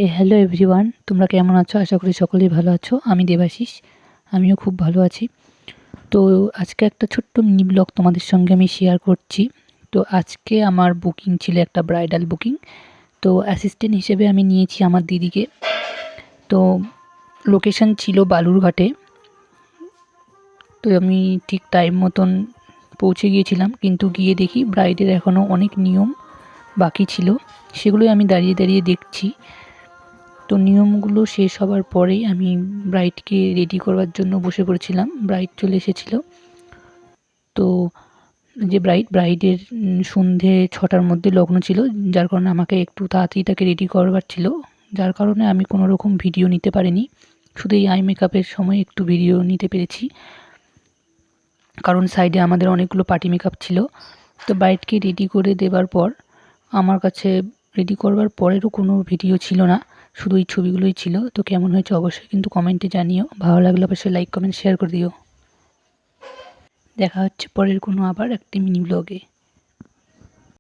Hello everyone, তোমরা কেমন আছো? আশা করি সকলেই ভালো আছো। আমি দেবাশিস, আমিও খুব ভালো আছি। তো আজকে একটা ছোট্ট মিনি ব্লগ তোমাদের সঙ্গে আমি শেয়ার করছি। তো আজকে আমার বুকিং ছিল একটা ব্রাইডাল বুকিং। তো অ্যাসিস্ট্যান্ট হিসেবে আমি নিয়েছি আমার দিদিকে। তো লোকেশন ছিল বালুরঘাটে। তো আমি ঠিক টাইম মতন পৌঁছে গিয়েছিলাম, কিন্তু গিয়ে দেখি ব্রাইডের এখনও অনেক নিয়ম বাকি ছিল, সেগুলোই আমি দাঁড়িয়ে দাঁড়িয়ে দেখছি। তো নিয়মগুলো শেষ হওয়ার পরেই আমি ব্রাইডকে রেডি করবার জন্য বসে পড়েছিলাম। ব্রাইড চলে এসেছিল। তো যে ব্রাইডের সন্ধে 6টার মধ্যে লগ্ন ছিল, যার কারণে আমাকে একটু তাড়াতাড়ি তাকে রেডি করবার ছিল, যার কারণে আমি কোনো রকম ভিডিও নিতে পারিনি। শুধু এই আই মেকআপের সময় একটু ভিডিও নিতে পেরেছি, কারণ সাইডে আমাদের অনেকগুলো পার্টি মেকআপ ছিল। তো ব্রাইডকে রেডি করে দেবার পর আমার কাছে রেডি করবার পরেরও কোনো ভিডিও ছিল না, শুধু এই ছবিগুলোই ছিল। তো কেমন হয়েছে অবশ্যই কিন্তু কমেন্টে জানিও, ভালো লাগলে অবশ্যই লাইক কমেন্ট শেয়ার করে দিও। দেখা হচ্ছে পরের কোনো আবার একটি মিনি ব্লগে।